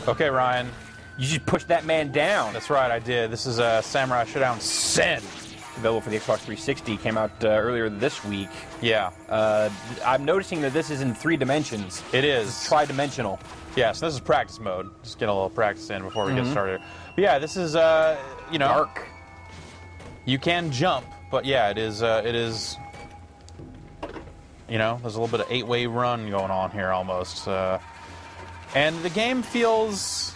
Okay, Ryan. You just pushed that man down. That's right, I did. This is Samurai Shodown SEN. Available for the Xbox 360. Came out earlier this week. Yeah. I'm noticing that this is in 3 dimensions. It is. It's tri-dimensional. Yeah, so this is practice mode. Just get a little practice in before we get started. But yeah, this is, you know... Dark. You can jump, but yeah, it is, you know, there's a little bit of 8-way run going on here almost. And the game feels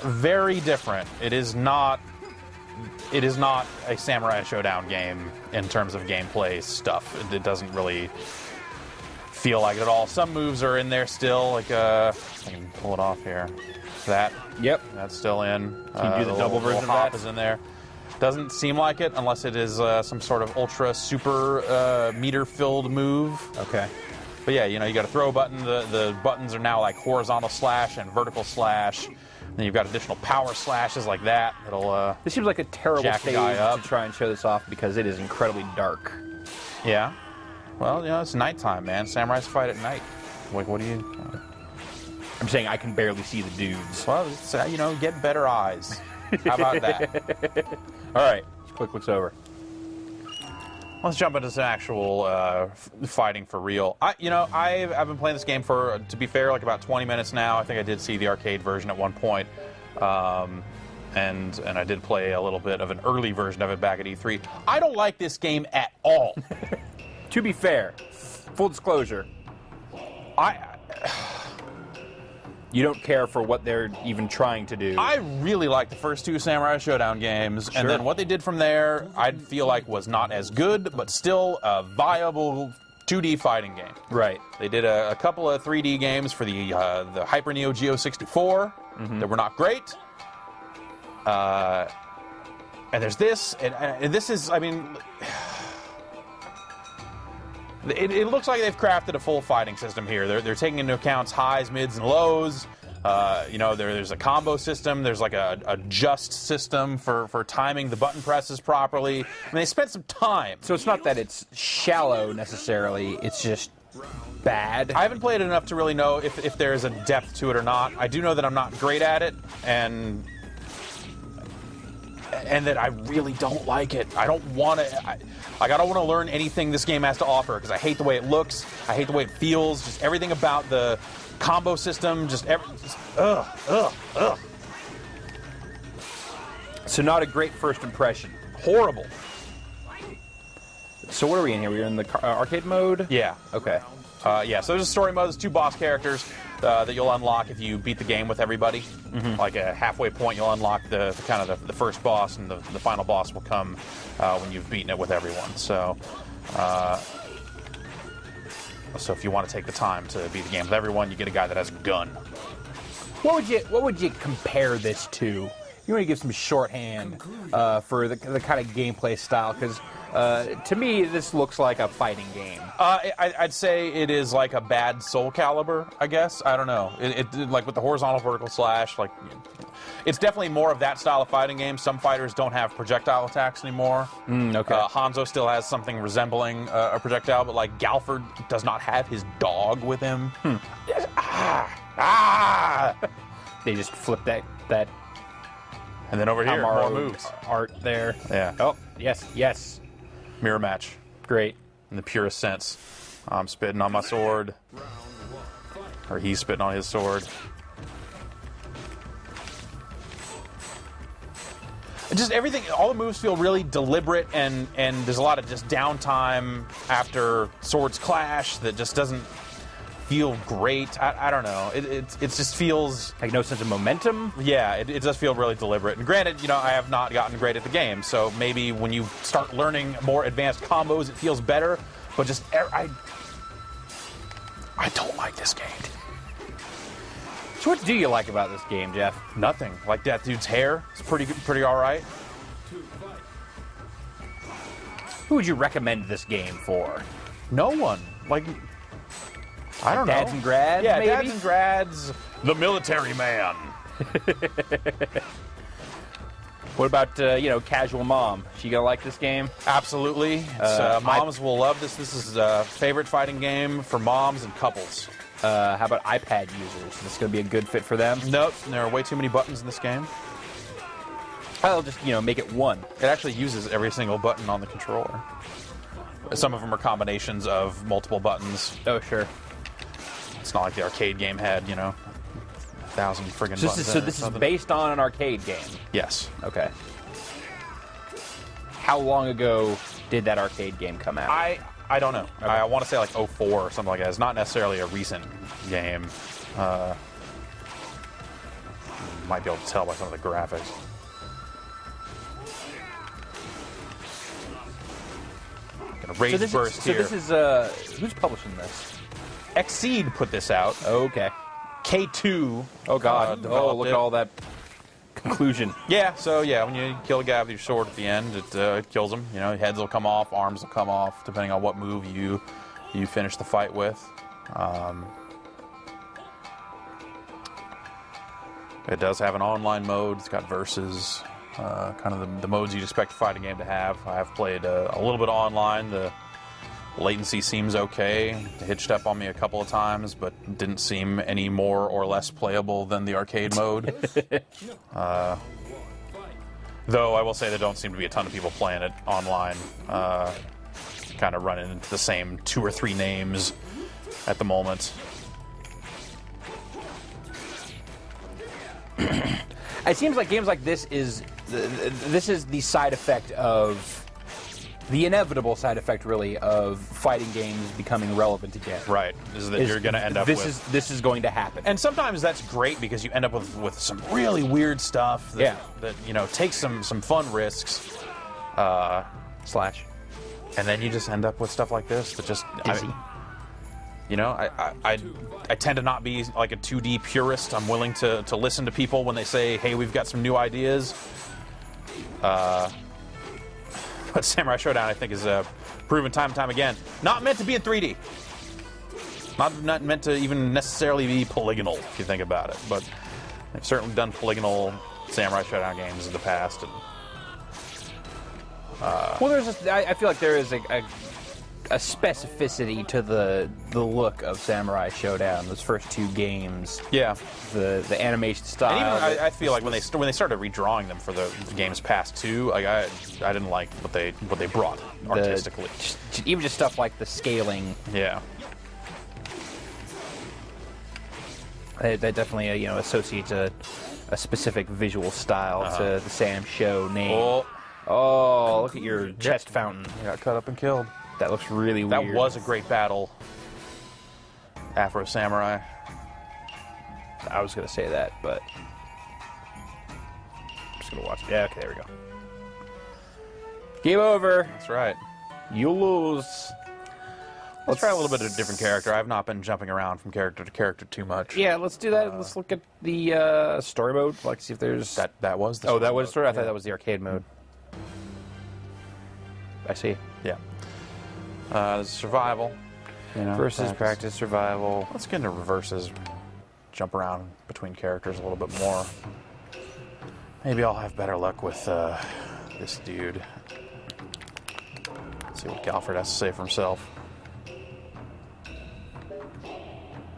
very different. It is not a Samurai Shodown game in terms of gameplay stuff. It doesn't really feel like it at all. Some moves are in there still, like I can pull it off here. That. Yep. That's still in. Can you do the double version of that? Is in there. Doesn't seem like it unless it is some sort of ultra super meter-filled move. Okay. But yeah, you know, you got a throw button. The buttons are now like horizontal slash and vertical slash. Then you've got additional power slashes like that. It'll this seems like a terrible jack stage the guy up to try and show this off because it is incredibly dark. Yeah. Well, you know, it's nighttime, man. Samurais fight at night. Like, what do you... I'm saying I can barely see the dudes. Well, it's, you know, get better eyes. How about that? All right, let's click what's over. Let's jump into some actual fighting for real. I've been playing this game for, to be fair, like about 20 minutes now. I think I did see the arcade version at one point. And I did play a little bit of an early version of it back at E3. I don't like this game at all. To be fair, full disclosure, you don't care for what they're even trying to do. I really like the first 2 Samurai Shodown games, and then what they did from there, I feel like was not as good, but still a viable 2D fighting game. Right. They did a couple of 3D games for the Hyper Neo Geo 64 that were not great. And there's this, and this is, I mean... It looks like they've crafted a full fighting system here. They're taking into account highs, mids, and lows. You know, there's a combo system. There's like a just system for timing the button presses properly. I mean, they spent some time. So it's not that it's shallow necessarily. It's just bad. I haven't played it enough to really know if there's a depth to it or not. I do know that I'm not great at it, and that I really don't like it. I don't want to... I don't want to learn anything this game has to offer because I hate the way it looks. I hate the way it feels. Just everything about the combo system. Ugh. So not a great first impression. Horrible. So what are we in here? We're in the arcade mode? Yeah. Okay. Yeah, so there's a story mode. There's 2 boss characters that you'll unlock if you beat the game with everybody. Like a halfway point, you'll unlock the first boss, and the final boss will come when you've beaten it with everyone. So, so if you want to take the time to beat the game with everyone, you get a guy that has a gun. What would you compare this to? You want to give some shorthand for the kind of gameplay style, because to me this looks like a fighting game. I'd say it is like a bad Soul Calibur, I guess. I don't know. It like with the horizontal vertical slash, like it's definitely more of that style of fighting game. Some fighters don't have projectile attacks anymore. Okay. Hanzo still has something resembling a projectile, but like Galford does not have his dog with him. They just flip that. And then over here, more moves. Art there. Yeah. Oh, yes. Mirror match. Great. In the purest sense. I'm spitting on my sword. Or he's spitting on his sword. Just everything, all the moves feel really deliberate, and there's a lot of just downtime after swords clash that just doesn't feel great. I don't know. It just feels like no sense of momentum. Yeah, it does feel really deliberate. And granted, you know, I have not gotten great at the game, so maybe when you start learning more advanced combos, it feels better. But just I don't like this game. So what do you like about this game, Jeff? Nothing. Like that dude's hair. It's pretty all right. Who would you recommend this game for? No one. Like, I don't know. Dads and grads, yeah, maybe? dads and grads. The military man. What about, you know, casual mom? She gonna like this game? Absolutely. Moms will love this. This is a favorite fighting game for moms and couples. How about iPad users? Is this going to be a good fit for them? Nope, there are way too many buttons in this game. I'll just, make it one. It actually uses every single button on the controller. Some of them are combinations of multiple buttons. Oh, sure. It's not like the arcade game had, 1,000 friggin' buttons. So this is based on an arcade game? Yes. Okay. How long ago did that arcade game come out? I don't know. Okay. I want to say like 04 or something like that. It's not necessarily a recent game. Might be able to tell by some of the graphics. Gonna raise burst here. So this is who's publishing this? Xseed put this out. Oh, okay. K2. Oh God. Look at all that conclusion. Yeah. So yeah, when you kill a guy with your sword at the end, it kills him. Heads will come off, arms will come off, depending on what move you finish the fight with. It does have an online mode. It's got versus, kind of the modes you'd expect a fighting game to have. I have played a little bit online. The latency seems okay. It hitched up on me a couple of times, but didn't seem any more or less playable than the arcade mode. Though I will say there don't seem to be a ton of people playing it online. Kind of running into the same 2 or 3 names at the moment. It seems like games like this is the side effect of the inevitable side effect, really, of fighting games becoming relevant again. Right, is that you're going to end up with... This is going to happen. And sometimes that's great because you end up with some really weird stuff that, takes some fun risks. Slash. And then you just end up with stuff like this that just... Dizzy. I tend to not be like a 2D purist. I'm willing to listen to people when they say, hey, we've got some new ideas. But Samurai Shodown, I think, is proven time and time again. Not meant to be in 3D. Not meant to even necessarily be polygonal, if you think about it. But they've certainly done polygonal Samurai Shodown games in the past. And, well, I feel like there is a specificity to the look of Samurai Shodown. Those first 2 games. Yeah. The animation style. And even I feel like when they started redrawing them for the games past 2, like I didn't like what they brought artistically. Even just stuff like the scaling. Yeah. That definitely associates a specific visual style to the Sam Show name. Oh, look at your chest fountain. You got cut up and killed. That looks really weird. That was a great battle. Afro Samurai. I was going to say that, but I'm just going to watch it. Yeah, okay, there we go. Game over. That's right. You lose. Let's try a little bit of a different character. I've not been jumping around from character to character too much. Yeah, let's do that. Let's look at the story mode. Like, see if there's... That was the story that was story? I thought that was the arcade mode. I see. Yeah. There's survival. Versus practice survival. Let's get into reverses. Jump around between characters a little bit more. Maybe I'll have better luck with this dude. Let's see what Galford has to say for himself.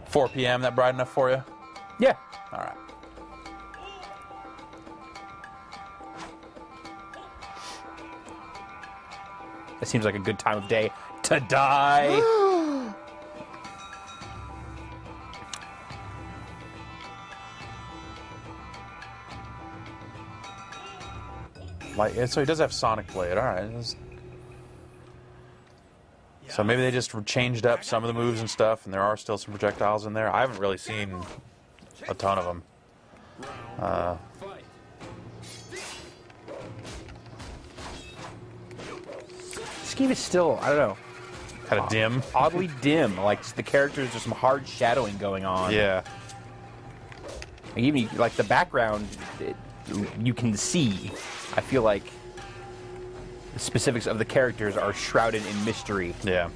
4 p.m., that bright enough for you? Yeah. All right. It seems like a good time of day to die. So he does have Sonic Blade. All right. So maybe they just changed up some of the moves and stuff, and there are still some projectiles in there. I haven't really seen a ton of them. This game is still, I don't know, kind of dim. Oddly dim. Like, the characters, there's some hard shadowing going on. Yeah. Even, like, the background, you can see. I feel like the specifics of the characters are shrouded in mystery. Yeah.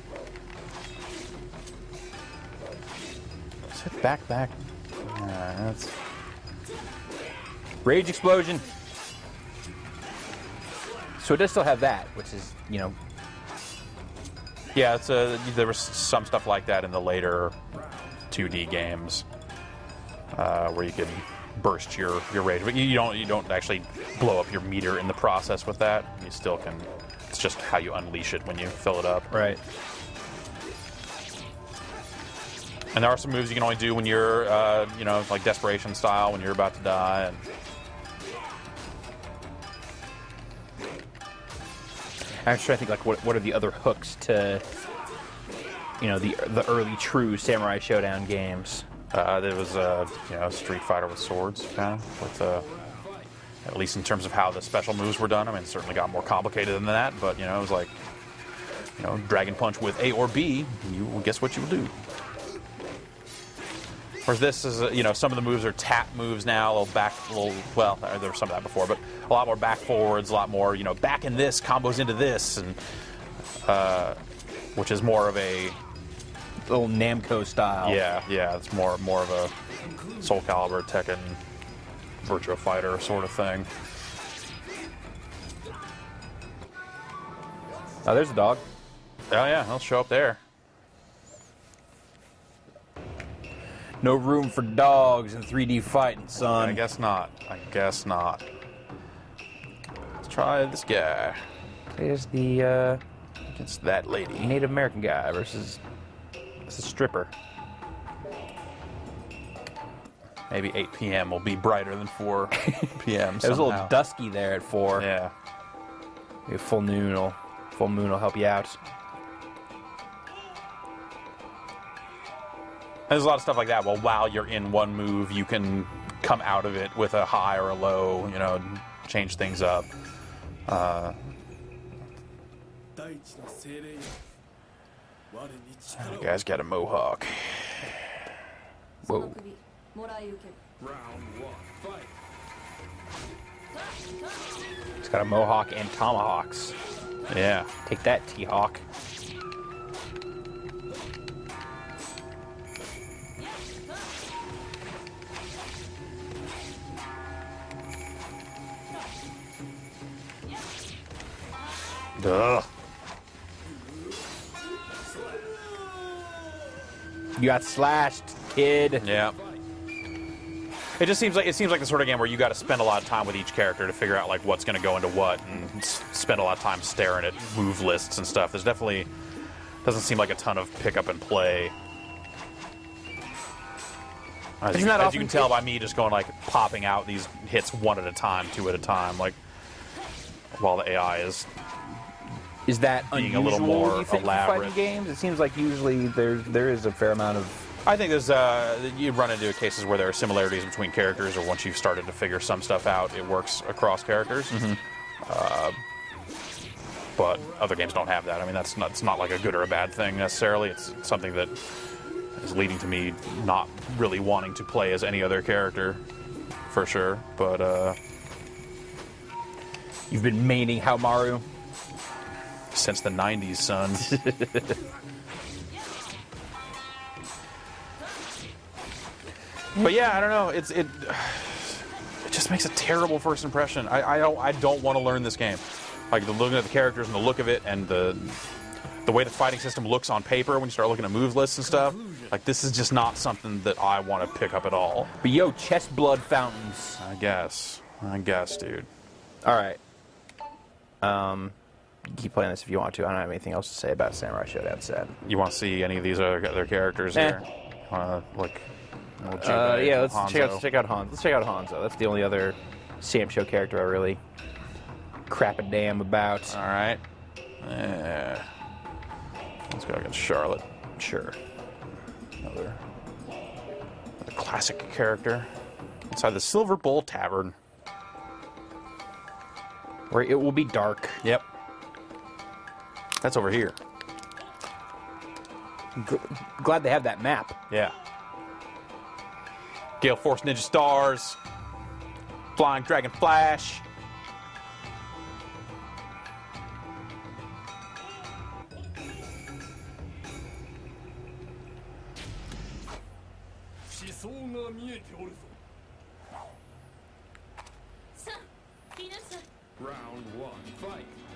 Let's hit back. That's... Rage explosion. So it does still have that, which is, Yeah, it's there was some stuff like that in the later 2D games where you can burst your rage, but you don't actually blow up your meter in the process with that. You still can. It's just how you unleash it when you fill it up. Right. And there are some moves you can only do when you're, you know, like desperation style, when you're about to die. And I'm just trying to think, like, what are the other hooks to, you know, the early true Samurai Shodown games? there was, you know, Street Fighter with swords, kind of, with, at least in terms of how the special moves were done. I mean, it certainly got more complicated than that, but, you know, it was like, you know, Dragon Punch with A or B, guess what you will do. Whereas this is, you know, some of the moves are tap moves now, a little, well, there was some of that before, but a lot more back forwards, a lot more, you know, back in this, combos into this, and, which is more of a little Namco style. Yeah, it's more of a Soul Calibur, Tekken, Virtua Fighter sort of thing. Oh, there's a dog. Oh yeah, he'll show up there. No room for dogs in 3D fighting, son. I guess not. Let's try this guy. There's the It's that lady. Native American guy versus a stripper. Maybe 8 p.m. will be brighter than 4 p.m. It was a little dusky there at 4. Yeah. Maybe full moon will help you out. There's a lot of stuff like that. Well, while you're in one move, you can come out of it with a high or a low, you know, change things up. The guy's got a mohawk. Whoa. He's got a mohawk and tomahawks. Yeah. Take that, T-Hawk. Duh. You got slashed, kid. Yeah. It just seems like the sort of game where you got to spend a lot of time with each character to figure out like what's going to go into what, and spend a lot of time staring at move lists and stuff. There's definitely doesn't seem like a ton of pick up and play. As you can tell by me just going like popping out these hits one at a time, 2 at a time, like while the AI is that being unusual, a little more you think, elaborate. in fighting games? It seems like usually there is a fair amount of. I think there's you run into cases where there are similarities between characters, or once you've started to figure some stuff out, it works across characters. Mm-hmm. But other games don't have that. I mean, it's not like a good or a bad thing necessarily. It's something that is leading to me not really wanting to play as any other character, for sure. But You've been maining Haomaru since the 90s, son. But yeah, I don't know. It just makes a terrible first impression. I don't want to learn this game. Like looking at the characters and the look of it, and the way the fighting system looks on paper when you start looking at move lists and stuff. Like this is just not something that I want to pick up at all. But yo, chest blood fountains. I guess, dude. All right. Keep playing this if you want to. I don't have anything else to say about Samurai Shodown SEN. You want to see any of these other characters here? Like. Yeah, let's check out Hanzo. Let's check out Hanzo. That's the only other Sam Show character I really crap a damn about. All right. Let's go against Charlotte. Sure. Another classic character. Inside the Silver Bowl Tavern. Where it will be dark. Yep. That's over here. Glad they have that map. Yeah. Gale Force Ninja Stars. Flying Dragon Flash.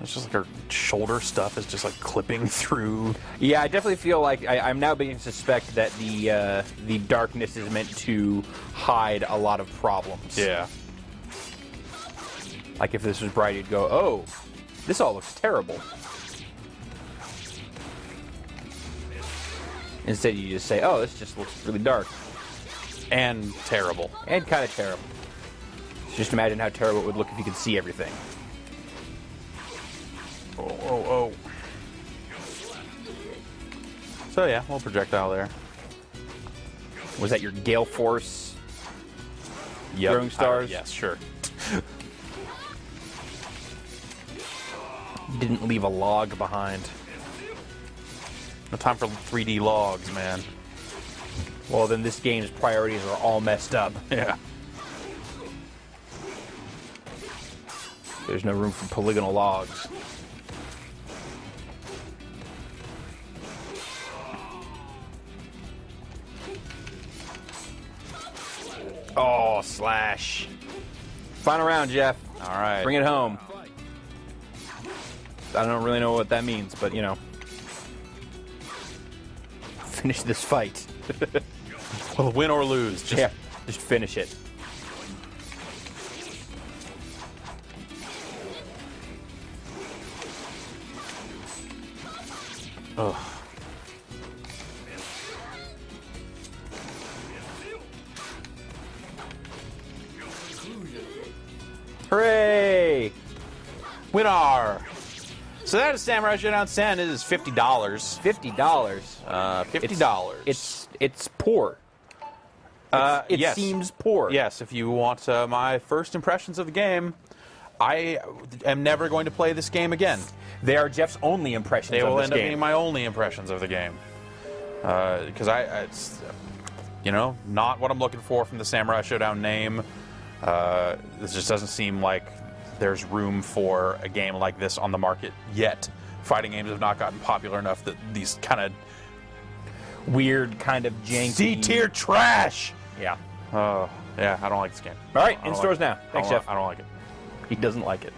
It's just like her shoulder stuff is just like clipping through. Yeah, I definitely feel like I'm now beginning to suspect that the darkness is meant to hide a lot of problems. Yeah. Like if this was bright, you'd go, oh, this all looks terrible. Instead, you just say, oh, this just looks really dark. And terrible. And kind of terrible. Just imagine how terrible it would look if you could see everything. Oh. So yeah, little projectile there. Was that your Gale Force throwing stars? Yes, sure. Didn't leave a log behind. No time for 3D logs, man. Well, then this game's priorities are all messed up. Yeah. There's no room for polygonal logs. Oh, slash. Final round, Jeff. All right. Bring it home. I don't really know what that means, but, you know. Finish this fight. Well, win or lose. Just finish it. Ugh. Hooray! Winner! So that is Samurai Shodown SEN. It is $50. $50. $50. It's poor. It yes. seems poor. Yes, if you want my first impressions of the game, I am never going to play this game again. They are Jeff's only impressions They of will this end up game. being my only impressions of the game. Because it's, you know, not what I'm looking for from the Samurai Shodown name. This just doesn't seem like there's room for a game like this on the market yet. Fighting games have not gotten popular enough that these kind of weird, kind of janky C-tier trash. Yeah. Oh, yeah, I don't like this game. All right, in stores now. Thanks, Jeff. I don't like it. He doesn't like it.